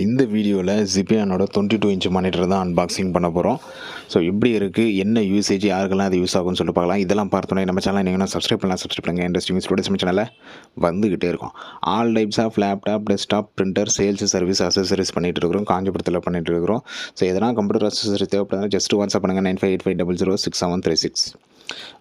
இந்த வீடியோவில் ஜிபியானோட 22 inch monitor தான் அன்பாக்சிங் பண்ண போகிறோம். ஸோ எப்படி இருக்குது, என்ன யூசேஜ், யாருக்கெல்லாம் அது யூஸ் ஆகும்னு சொல்லிட்டு பார்க்கலாம். இதெல்லாம் பார்த்தோன்னே நம்ம சேனல் நீங்கள் சப்ஸ்கிரைப் பண்ணுங்கள். இண்டஸ்ட்ரி ஸ்டூடெண்ட்ஸ் நம்ம சேனலில் வந்துக்கிட்டே இருக்கும். All types of laptop, desktop, printer, sales, service, accessories பண்ணிகிட்டு இருக்கிறோம். காஞ்சிபுரத்தில் பண்ணிகிட்டு இருக்கிறோம். ஸோ எதனா கம்ப்யூட்டர் அசசரி தேவைப்படுறதா ஜஸ்ட் வாட்ஸ்அப் பண்ணுங்கள் 9585006736.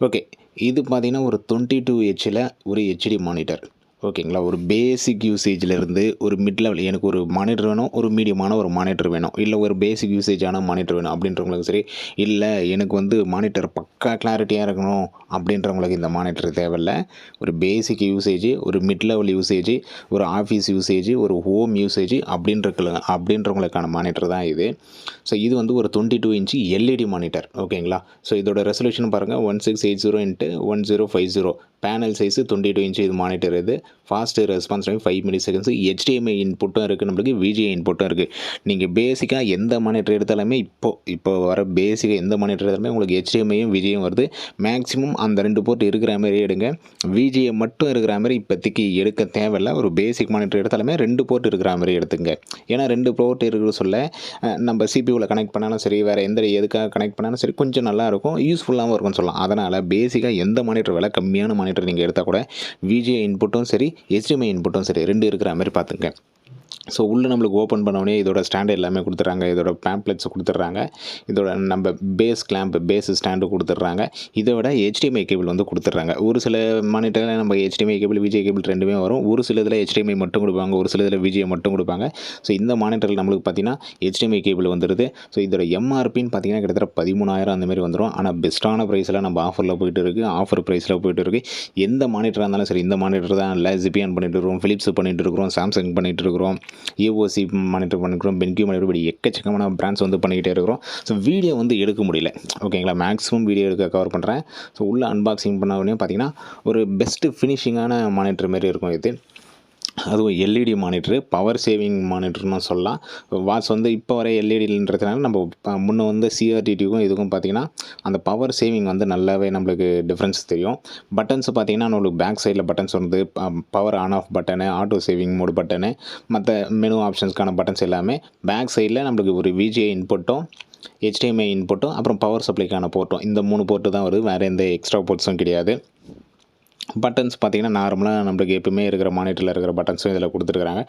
ஓகே, இது பார்த்தீங்கன்னா ஒரு 22 ஹெச்சில் ஒரு ஹெச்டி மானிட்டர். ஓகேங்களா, ஒரு பேசிக் யூசேஜிலேருந்து ஒரு மிட் லெவல், எனக்கு ஒரு மானிட்டர் வேணும், ஒரு மீடியமான ஒரு மானிட்டர் வேணும், இல்லை ஒரு பேசிக் யூசேஜான மானிட்டர் வேணும் அப்படின்றவங்களுக்கு சரி, இல்லை எனக்கு வந்து மானிட்டர் பக்கா கிளாரிட்டியாக இருக்கணும் அப்படின்றவங்களுக்கு இந்த மானிட்டர் தேவையில்லை. ஒரு பேசிக் யூசேஜ், ஒரு மிட் லெவல் யூசேஜ், ஒரு ஆஃபீஸ் யூசேஜ், ஒரு ஹோம் யூசேஜ் அப்படின்றவங்களுக்கான மானிட்டர் தான் இது. ஸோ இது வந்து ஒரு 22 இன்ச்சு எல்இடி மானிட்டர். ஓகேங்களா, ஸோ இதோட ரெசல்யூஷன் பாருங்கள் 1680x1050. பேனல் சைஸு 22 இன்ச்சு இது மானிட்டர். இது fast response time 5 ms. HDMI இன்புட்டும் இருக்குது, நம்மளுக்கு VGA இன்புட்டும் இருக்குது. நீங்கள் பேசிக்காக எந்த மானிட்டர் எடுத்தாலுமே இப்போ வர பேசிக்காக எந்த மானிட்டர் எடுத்தாலுமே உங்களுக்கு HDMIயும் VGAயும் வருது. மேக்ஸிமம் அந்த 2 போர்ட் இருக்கிற மாதிரி எடுங்க. VGA மட்டும் இருக்கிற மாதிரி இப்போதைக்கு எடுக்க தேவையில்லை. ஒரு பேசிக் மானிட்டர் எடுத்தாலுமே 2 போர்ட் இருக்கிற மாதிரி எடுத்துங்க. ஏன்னா 2 போர்ட் இருக்கிற சொல்ல நம்ம சிபியூவில் கனெக்ட் பண்ணாலும் சரி, வேறு எதுக்காக கனெக்ட் பண்ணாலும் சரி, கொஞ்சம் நல்லாயிருக்கும், யூஸ்ஃபுல்லாகவும் இருக்கும்னு சொல்லலாம். அதனால் பேசிக்காக எந்த மானிட்டர் விலை கம்மியான மானிட்டர் நீங்கள் எடுத்தால் கூட VGA இன்புட்டும் சரி, HDMI இன்புட்டும் சரி 2 இருக்கிற மாதிரி பார்த்துங்க. ஸோ உள்ளே நம்மளுக்கு ஓப்பன் பண்ணோடனே இதோட ஸ்டாண்டு எல்லாமே கொடுத்துட்றாங்க, இதோட பேம்ப்ளெட்ஸ் கொடுத்துட்றாங்க, இதோட நம்ம பேஸ் ஸ்டாண்டு கொடுத்துட்றாங்க. இதை விட HDMI கேபிள் வந்து கொடுத்துட்றாங்க. ஒரு சில மானிட்டரில் நம்ம HDMI கேபிள், VGA கேபிள் ரெண்டுமே வரும். ஒரு சில இதில் HDMI மட்டும் கொடுப்பாங்க, ஒரு சில இதில் VGA மட்டும் கொடுப்பாங்க. ஸோ இந்த மானிட்டரில் நம்மளுக்கு பார்த்தீங்கன்னா HDMI கேபிள் வந்துடுது. ஸோ இதோட MRPன்னு பார்த்தீங்கன்னா கிட்டத்தட்ட 13,000 அந்தமாரி வந்துடும். ஆனால் பெஸ்ட்டான ப்ரைஸில் நம்ம ஆஃபரில் போயிட்டு இருக்குது, ஆஃபர் ப்ரைஸில் போயிட்டு இருக்குது. எந்த மானிட்டராக இருந்தாலும் சரி, இந்த மானிட்டர் தான் இல்லை, ஜிபியான் பண்ணிட்டு இருக்கிறோம், ஃபிலிப்ஸ் பண்ணிட்டு இருக்கிறோம், சாம்சங் பண்ணிட்டு இருக்கிறோம், EOC மானிட்டர் பண்ணிக்கிறோம், பென்கியூ மானிட்டர், இப்படி எக்கச்சக்கமான பிராண்ட்ஸ் வந்து பண்ணிக்கிட்டே இருக்கிறோம். ஸோ வீடியோ வந்து எடுக்க முடியல. ஓகேங்களா, மேக்ஸிமம் வீடியோ எடுக்க கவர் பண்ணுறேன். ஸோ உள்ள அன்பாக்சிங் பண்ண உடனே பார்த்தீங்கன்னா ஒரு பெஸ்ட்டு ஃபினிஷிங்கான மானிட்டர் மாரி இருக்கும் இது. அதுவும் எல்இடி மானிட்ரு, பவர் சேவிங் மானிட்டர்னு சொல்லலாம். வாட்ஸ் வந்து இப்போ வர எல்இடின்றதுனால நம்ம முன்னே வந்து சிஆர்டிடிக்கும் இதுக்கும் பார்த்திங்கன்னா அந்த பவர் சேவிங் வந்து நல்லாவே நம்மளுக்கு டிஃப்ரென்ஸ் தெரியும். பட்டன்ஸ் பார்த்திங்கன்னா நம்மளுக்கு பேக் சைடில் பட்டன்ஸ் வந்து power on off button, auto saving mode button, மற்ற மெனு ஆப்ஷன்ஸ்க்கான பட்டன்ஸ் எல்லாமே பேக் சைடில் நம்மளுக்கு ஒரு VGA இன்புட்டும், HDMI இன்புட்டும், அப்புறம் பவர் சப்ளைக்கான போர்ட்டும், இந்த 3 போர்ட்டு தான் வருது. வேறு எந்த எக்ஸ்ட்ரா போர்ட்ஸும் கிடையாது. பட்டன்ஸ் பார்த்திங்கன்னா நார்மலாக நம்மளுக்கு எப்பவுமே இருக்கிற மானிட்டரில் இருக்கிற பட்டன்ஸும் இதில் கொடுத்துருக்குறாங்க.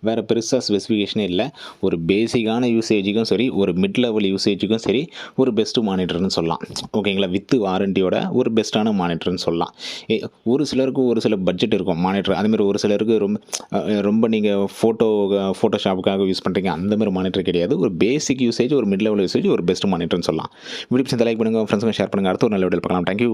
வேறு பெருசாக ஸ்பெசிஃபிகேஷனே இல்லை. ஒரு பேசிக்கான யூசேஜுக்கும் சரி, ஒரு மிட் லெவல் யூசேஜுக்கும் சரி, ஒரு பெஸ்ட்டு மானிட்டர்னு சொல்லலாம். ஓகேங்களா, வித் வாரண்டியோட ஒரு பெஸ்ட்டான மானிட்டர்னு சொல்லலாம். ஒரு சிலருக்கு ஒரு சில பட்ஜெட் இருக்கும் மானிட்டர். அதுமாதிரி ஒரு சிலருக்கு ரொம்ப நீங்கள் ஃபோட்டோஷாப்புக்காக யூஸ் பண்ணுறீங்க, அந்தமாதிரி மானிட்டர் கிடையாது. ஒரு பேசிக் யூசேஜ், ஒரு மிட் லெவல் யூசேஜ், ஒரு பெஸ்ட் மானிட்டர்னு சொல்லலாம். வீடியோ லைக் பண்ணுங்கள், ஃப்ரெண்ட்ஸுங்க ஷேர் பண்ணுங்கள். அடுத்த ஒரு நல்ல வீடியோ பார்க்கலாம். தேங்க்யூ.